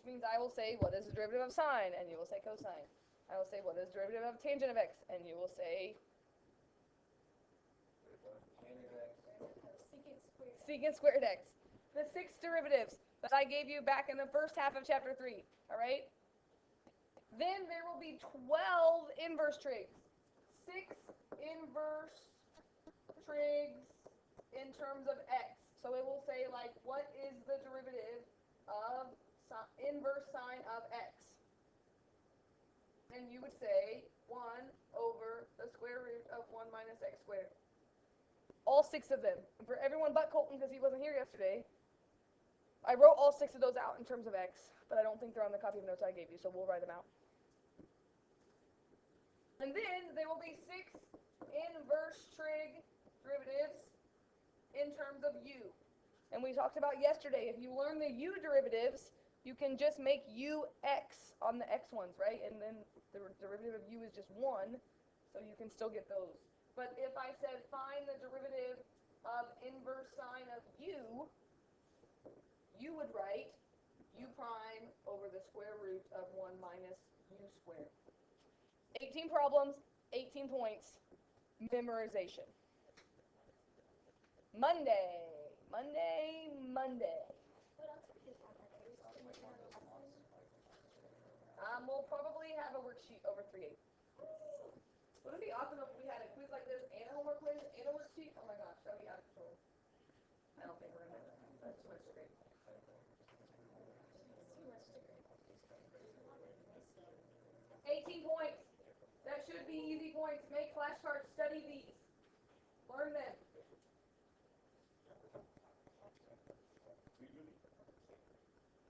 means I will say, what is the derivative of sine? And you will say cosine. I will say, what is the derivative of tangent of x? And you will say secant squared x. The 6 derivatives that I gave you back in the first half of chapter 3. All right? Then there will be 12 inverse trigs. 6 inverse trigs in terms of x. So it will say, like, what is the derivative of inverse sine of x? And you would say 1 over the square root of 1 minus x squared. All 6 of them. And for everyone but Colton, because he wasn't here yesterday, I wrote all 6 of those out in terms of x, but I don't think they're on the copy of notes I gave you, so we'll write them out. And then there will be 6 inverse trig derivatives in terms of u. And we talked about yesterday, if you learn the u derivatives, you can just make u x on the x ones, right? And then the derivative of u is just 1, so you can still get those. But if I said find the derivative of inverse sine of u, you would write u prime over the square root of 1 minus u squared. 18 problems, 18 points, memorization. Monday. We'll probably have a worksheet over 3/8. Wouldn't it be awesome if we had a quiz like this and a homework quiz and a worksheet? Oh my gosh, that would be out of control. I don't think we're going to do that. That's too much to grade. 18 points. That should be easy points. Make flashcards. Study these. Learn them.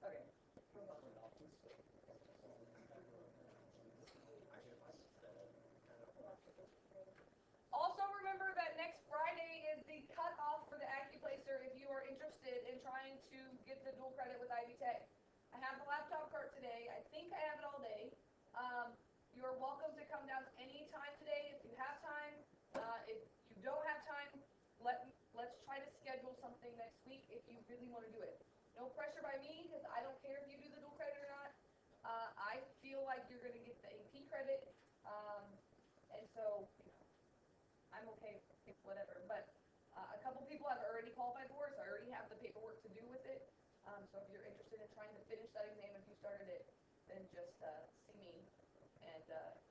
Okay. Also remember that next Friday is the cutoff for the AccuPlacer if you are interested in trying to get the dual credit with Ivy Tech. I have the laptop cart today. I think I have it all day. You're welcome to come down anytime today if you have time. If you don't have time, let's try to schedule something next week if you really want to do it. No pressure by me, because I don't care if you do the dual credit or not. I feel like you're going to get the AP credit, and so I'm okay with whatever. But a couple people have already qualified for it, so I already have the paperwork to do with it. So if you're interested in trying to finish that exam, if you started it, then just see me. And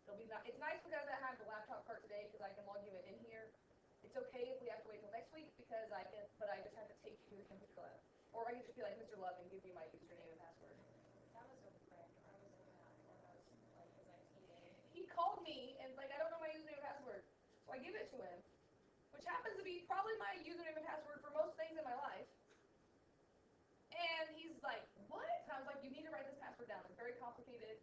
it'll be it's nice because I have the laptop cart today because I can log you in here. It's okay if we have to wait till next week because I just have to take you to the computer lab. Or I can just be like Mr. Love and give you my username and password. That was so quick. I was in that when I was like his IT. He called me and like, I don't know my username and password. So I give it to him, which happens to be probably my username and password for most things in my life. And he's like, what? And I was like, you need to write this password down. It's very complicated.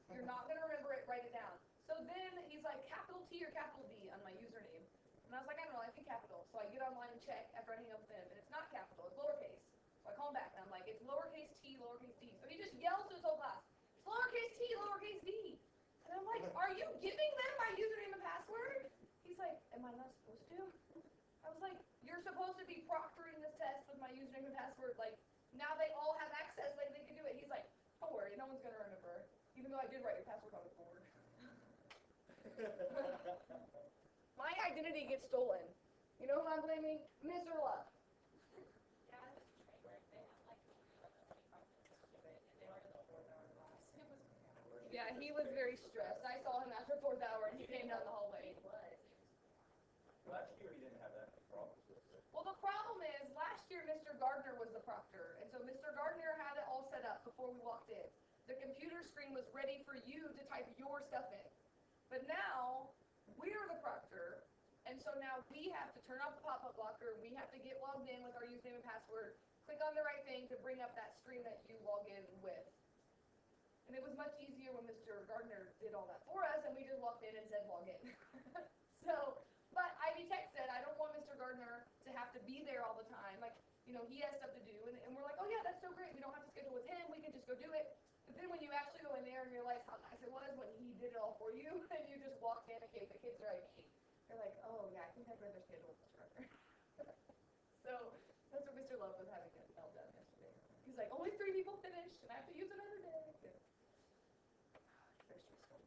You're not going to remember it. Write it down. So then he's like, capital T or capital D on my username. And I was like, I don't know, I think capital. So I get online and check after I hang up with him. And it's not capital. It's lowercase. So I call him back and I'm like, it's lowercase t, lowercase d. So he just yells to his whole class, it's lowercase t, lowercase d. And I'm like, are you giving them my username and password? He's like, am I not supposed to? I was like, you're supposed to be proctoring this test with my username and password. Like, now they all have access, like they can do it. He's like, don't worry, no one's going to remember. Even though I did write your password on the board. My identity gets stolen. You know who I'm blaming? Mr. Love. Yeah, it was trademark. They had like to it, and they were in the 4th hour class. It was. Yeah, he was very stressed. I saw him after 4th hour and he came down the hallway. Last year he didn't have that problem. Well, the problem is, last year Mr. Gardner was the proctor, and so Mr. Gardner had it all set up before we walked in. The computer screen was ready for you to type your stuff in. But now, we're the proctor, and so now we have to turn off the pop-up blocker, we have to get logged in with our username and password, click on the right thing to bring up that screen that you log in with. And it was much easier when Mr. Gardner did all that for us, and we just walked in and said log in. But Ivy Tech said, I don't want Mr. Gardner to have to be there all the time. Like, you know, he has stuff to do, and we're like, oh yeah, that's so great. We don't have to schedule with him, we can just go do it. But then when you actually go in there and realize how nice it was when he did it all for you, and you just walked in and gave the kids their ID, you're like, oh yeah, I think I'd rather schedule with Mr. Gardner. So that's what Mr. Love was having a meltdown yesterday. Because like, only 3 people finished, and I have to use another day. Very stressful.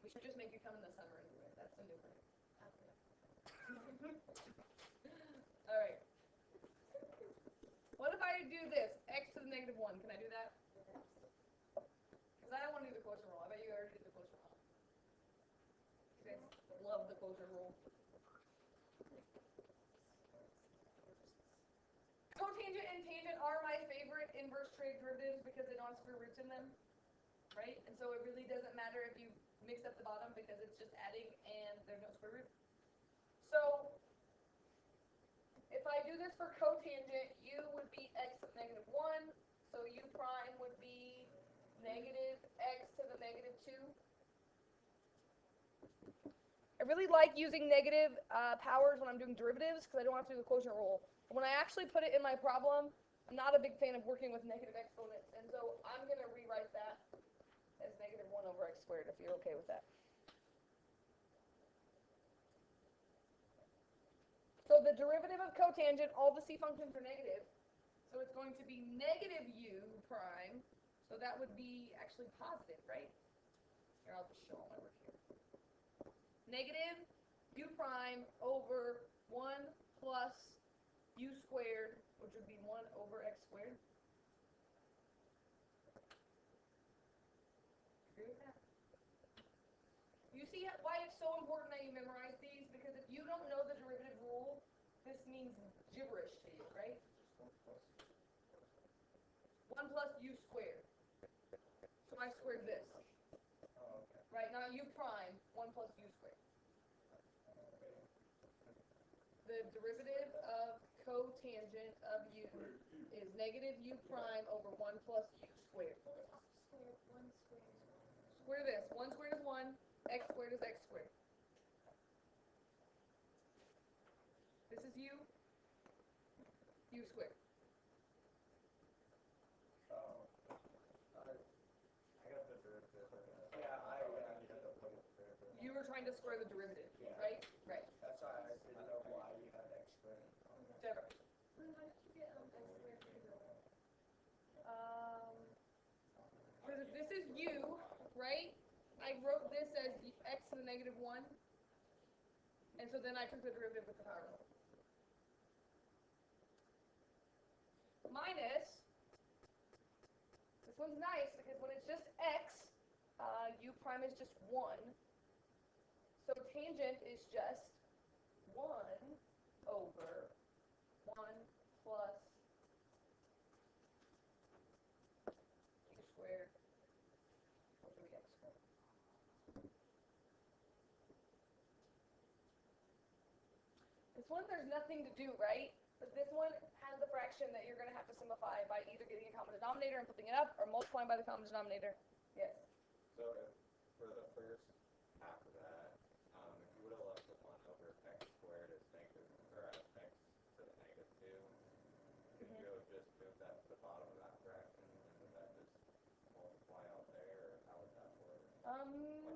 We should just make you come in the summer anyway. That's the new plan. All right. What if I do this? X to the negative 1. Can I do that? Because I don't want to do the quotient rule. I bet you already did the quotient rule. You guys love the quotient rule. Cotangent and tangent are my favorite inverse trig derivatives because they don't have square roots in them, right? And so it really doesn't matter if you mix up the bottom because it's just adding and there's no square root. So if I do this for cotangent, u would be x to the negative 1, so u prime would be negative x to the negative 2. I really like using negative powers when I'm doing derivatives because I don't have to do the quotient rule. When I actually put it in my problem, I'm not a big fan of working with negative exponents, and so I'm going to rewrite that as negative 1 over x squared if you're okay with that. So the derivative of cotangent, all the c functions are negative, so it's going to be negative u prime, so that would be actually positive, right? Here, I'll just show all my work here. Negative u prime over 1 plus u squared, which would be 1 over x squared. Agree with that? You see why it's so important that you memorize these? Because if you don't know the derivative rule, this means gibberish to you, right? 1 plus u squared. So I squared this. Oh, okay. Right, now u prime, 1 plus u squared. The derivative of cotangent of u is negative u prime over 1 plus u squared. Square this. 1 squared is 1, x squared is x squared. This is u squared. Oh. I got the derivative. Yeah, I got the derivative. You were trying to square the derivative, right? Right. That's why I didn't know why you had x squared. Never. Because if this is u, right? I wrote this as x to the negative 1. And so then I took the derivative with the power rule. Minus, this one's nice because when it's just x, u prime is just 1. So tangent is just 1 over 1 plus u squared over 3x squared. This one there's nothing to do, right? But this one has the fraction that you're going to have to simplify by either getting a common denominator and flipping it up or multiplying by the common denominator. Yes. So if for the first half of that, if you would have left the 1 over x squared as negative, or as x to the negative 2, could you have just moved that to the bottom of that fraction, and would that just multiply out there, or how would that work? Like,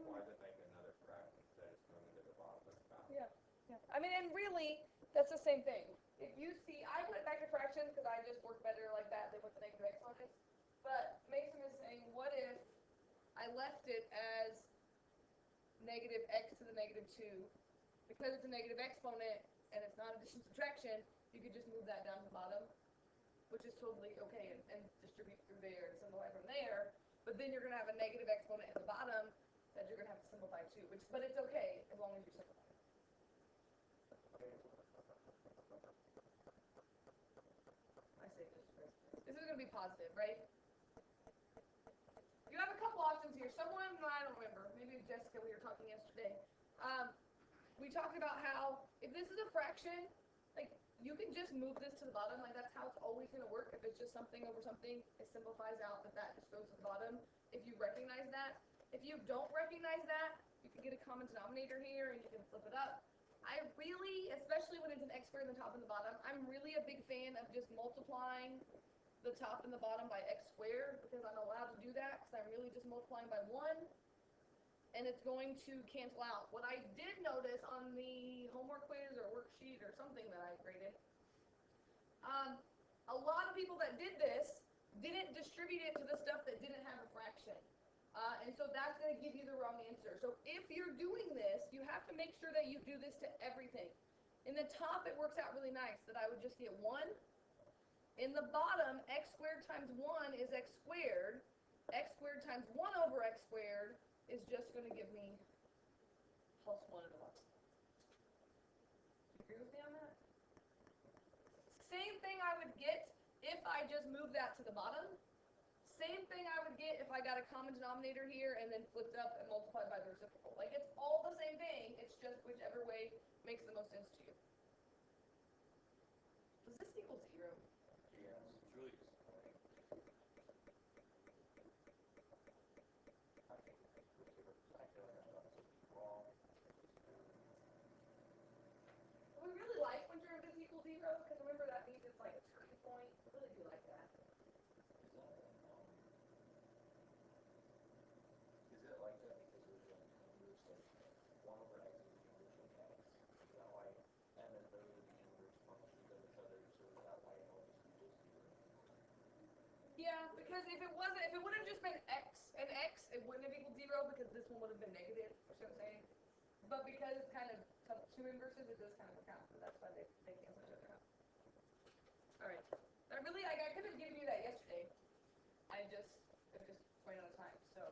why is it making another fraction instead of just moving to the bottom of the bound? Yeah. I mean, and really, that's the same thing. If you see, I went back to fractions because I just work better like that than with the negative exponents. But Mason is saying, what if I left it as negative x to the negative 2? Because it's a negative exponent and it's not addition subtraction, you could just move that down to the bottom, which is totally okay, and distribute through there and simplify from there. But then you're going to have a negative exponent at the bottom that you're going to have to simplify too, but it's okay as long as you simplify. I say this first. This is going to be positive, right? You have a couple options here. Someone, I don't remember, maybe Jessica, we were talking yesterday. We talked about how if this is a fraction, like you can just move this to the bottom, like that's how it's always going to work. If it's just something over something, it simplifies out that just goes to the bottom. If you recognize that. If you don't recognize that, you can get a common denominator here and you can flip it up. I really, especially when it's an x squared in the top and the bottom, I'm really a big fan of just multiplying the top and the bottom by x squared because I'm allowed to do that because I'm really just multiplying by 1 and it's going to cancel out. What I did notice on the homework quiz or worksheet or something that I graded, a lot of people that did this didn't distribute it to the stuff that didn't have a fraction. And so that's going to give you the wrong answer. So if you're doing this, you have to make sure that you do this to everything. In the top, it works out really nice that I would just get 1. In the bottom, x squared times 1 is x squared. X squared times 1 over x squared is just going to give me plus 1 to the bottom. Do you agree with me on that? Same thing I would get if I just moved that to the bottom. Same thing I would get if I got a common denominator here and then flipped up and multiplied by the reciprocal. Like, it's all the same thing, it's just whichever way makes the most sense to you. Does this equal 0? Yeah, it's really disappointing. I think I feel like I've done something wrong. We really like when derivatives equal 0, because remember that means it's like a turning point. We really do like that. Is it like that because there's like numbers like 1 over x is the inverse of x? Is that why? And then those are the inverse functions of each other, so is that why it always equals 0? Yeah, because if it would have just been x and x, it wouldn't have equaled 0 because this one would have been negative, you see what I'm saying? But because it's kind of two inverses, it does kind of work out, so that's why they cancel each other out. Alright. I could have given you that yesterday. It just ran out of time, so.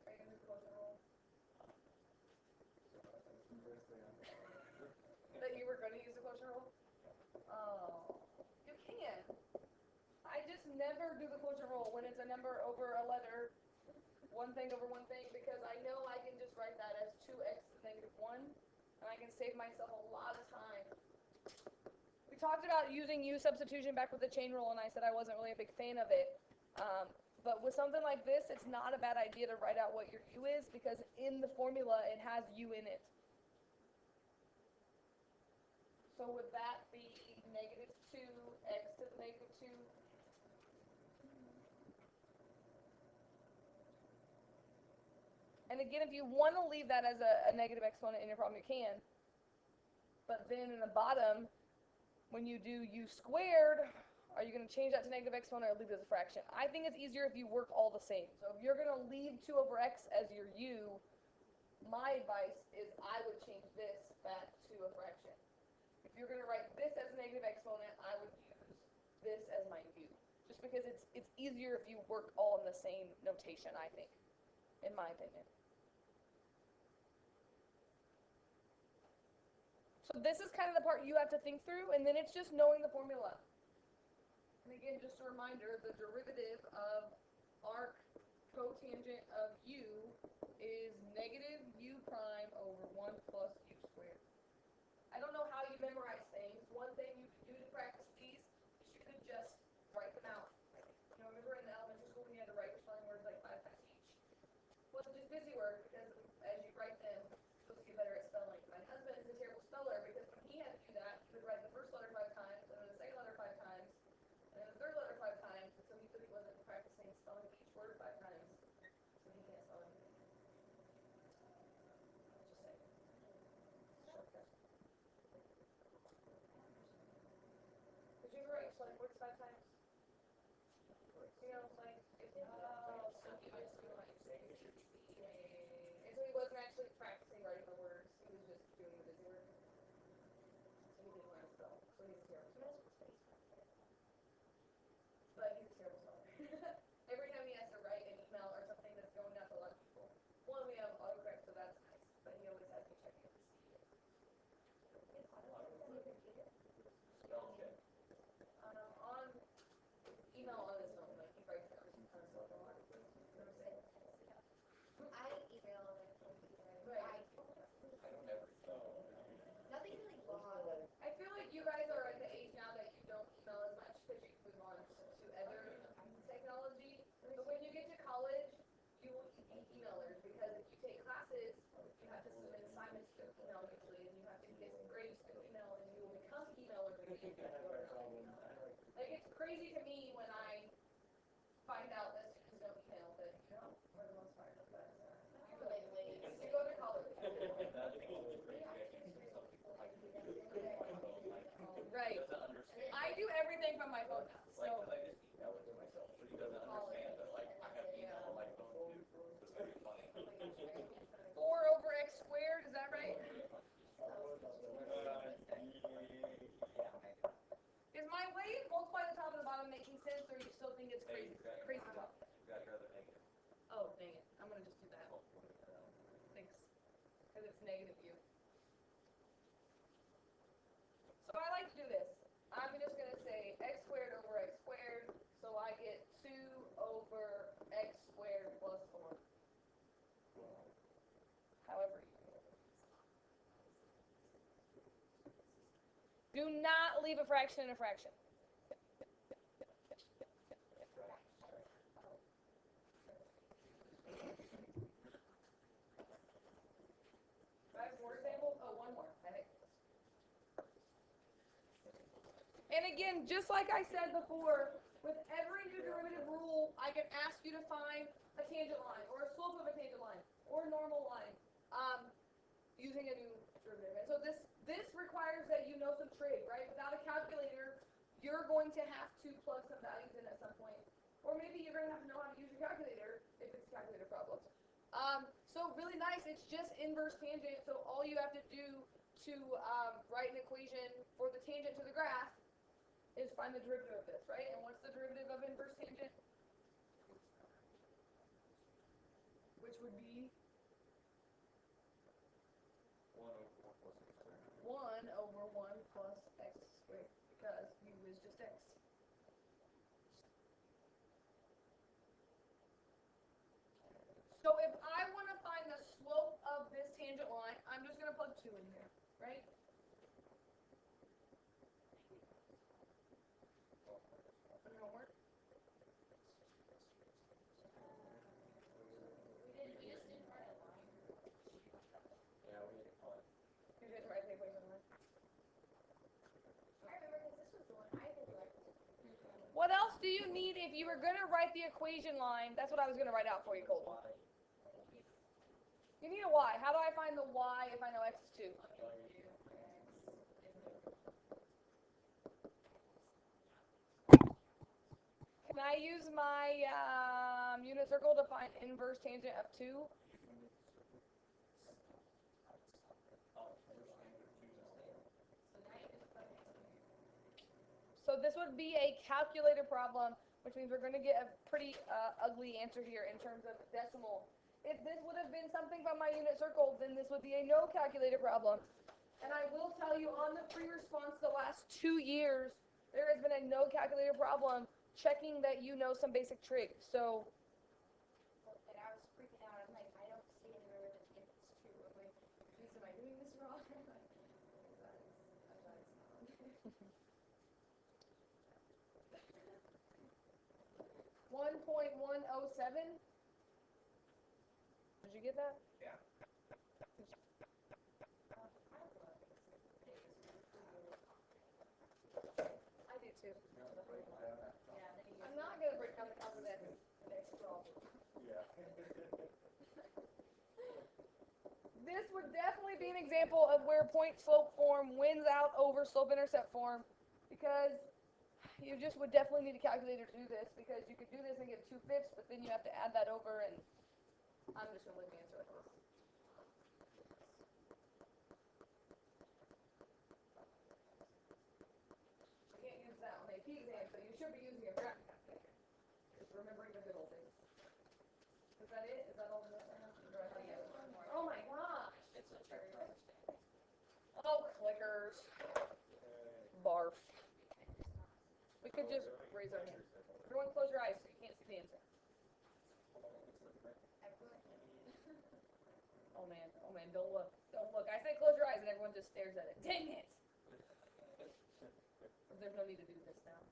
Are you gonna do the quotient rule? That you were going to use the quotient rule? Oh, you can. I just never do the quotient rule when it's a number over a letter, one thing over one thing, because I know I can just write that as 2x to the negative 1, and I can save myself a lot of time. We talked about using U substitution back with the chain rule, and I said I wasn't really a big fan of it. But with something like this, it's not a bad idea to write out what your U is, because in the formula it has U in it. So would that be negative 2x to the negative 2? And again, if you want to leave that as a negative exponent in your problem, you can. But then in the bottom, when you do U squared, are you going to change that to negative exponent or leave it as a fraction? I think it's easier if you work all the same. So if you're going to leave 2 over x as your U, my advice is I would change this back to a fraction. If you're going to write this as a negative exponent, I would use this as my U. Just because it's easier if you work all in the same notation, I think, in my opinion. So this is kind of the part you have to think through, and then it's just knowing the formula. And again, just a reminder, the derivative of arc cotangent of U is negative U prime over 1 plus U squared. I don't know how you memorize things. One thing you could do to practice these is you could just write them out. You know, remember in elementary school when you had to write your spelling words like 5 times each? Well, it's just busy work because as you write them, you'll get better at spelling. My husband is a terrible speller because when he had to do that, he would write the first letter 5 times, and then the second letter 5 times, and then the third letter 5 times, and so he said he wasn't practicing spelling each word 5 times, so he can't spell anything. Just saying. Shortcut. Did you ever write your spelling words 5 times? You know, it's like, so he was doing like and so he wasn't actually practicing writing the words, he was just doing the busy work. So he didn't learn to spell, so he's terrible. But he's a terrible speller. Every time he has to write an email or something that's going out to a lot of people, one, we have autocorrect, so that's nice, but he always has me checking to see it. Spell check. On email on his phone, like he writes everything kind of stuff a lot. You know what I'm saying? I email them from Right. I don't ever spell. nothing really long. I feel like you guys are at the age now that you don't email as much because you can move on to other technology. But when you get to college, you will be emailers because if you take classes, you have to submit assignments through email usually, and you have to get grades through email, and you will become emailers when you get to Like, it's crazy to me when I find out that students don't email, but you know, for the most part, but usually you go to college. negative u. So I like to do this. I'm just going to say x squared over x squared, so I get 2 over x squared plus 4. However you do it. Do not leave a fraction in a fraction. 5 more examples? Oh, one more. I think. And again, just like I said before, with every new derivative rule, I can ask you to find a tangent line, or a slope of a tangent line, or a normal line, using a new derivative. And so this requires that you know some trig, right? Without a calculator, you're going to have to plug some values in at some point. Or maybe you're going to have to know how to use your calculator if it's calculator problems. So really nice, it's just inverse tangent, so all you have to do to write an equation for the tangent to the graph is find the derivative of this, right? And what's the derivative of inverse tangent? Which would be 1 over 1 plus x squared, because u is just x. So if I want to find the slope of this tangent line, I'm just going to plug 2 in here, right? On your homework? We just didn't write a line. Yeah, we need to call it. You didn't write the equation line. I remember because this was the one I did right. What else do you need if you were going to write the equation line? That's what I was going to write out for you, Colton. You need a y. How do I find the y if I know x is 2? Can I use my unit circle to find inverse tangent of 2? So this would be a calculator problem, which means we're going to get a pretty ugly answer here in terms of decimal. If this would have been something from my unit circle, then this would be a no calculator problem. And I will tell you, on the free response the last 2 years, there has been a no calculator problem checking that you know some basic trig. So And I was freaking out. I'm like, I don't see any derivative if it's true. I'm like, geez, am I doing this wrong? I thought it's not. 1.107. Did you get that? Yeah. I did too. Yeah, and then you I'm not going to break down the cause of that next problem. Yeah. This would definitely be an example of where point slope form wins out over slope intercept form, because you just would definitely need a calculator to do this, because you could do this and get 2/5, but then you have to add that over, and I'm just going to leave the answer like this. You can't use that on AP exam, so you should be using a graph calculator. Just remembering the good old days. Is that it? Is that all the Oh my gosh! it's a trigger. Oh, clickers. Barf. We could just raise our hand. Everyone close your eyes so you can't see the answer. Oh man, don't look. Don't look. I say close your eyes and everyone just stares at it. Dang it! There's no need to do this now.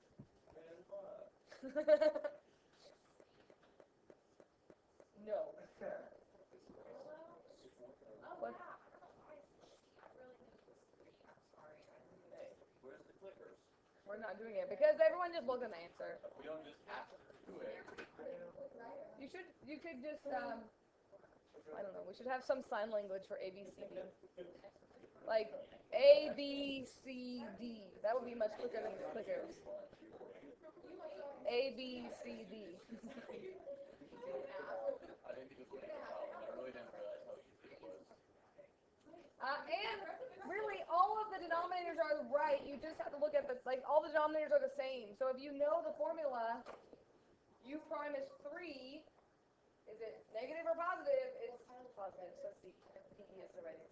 No. What? Where's the clickers? We're not doing it because everyone just looked at the answer. We don't just have to do it. You could just, I don't know, we should have some sign language for A, B, C, D. Like, A, B, C, D. That would be much quicker than clickers. A, B, C, D. I didn't even look at the problem. I really didn't realize how easy it was. And really, all of the denominators are right. You just have to look at this. Like, all the denominators are the same. So if you know the formula, u prime is 3. Is it negative or positive? It's positive. So C. D is the right answer.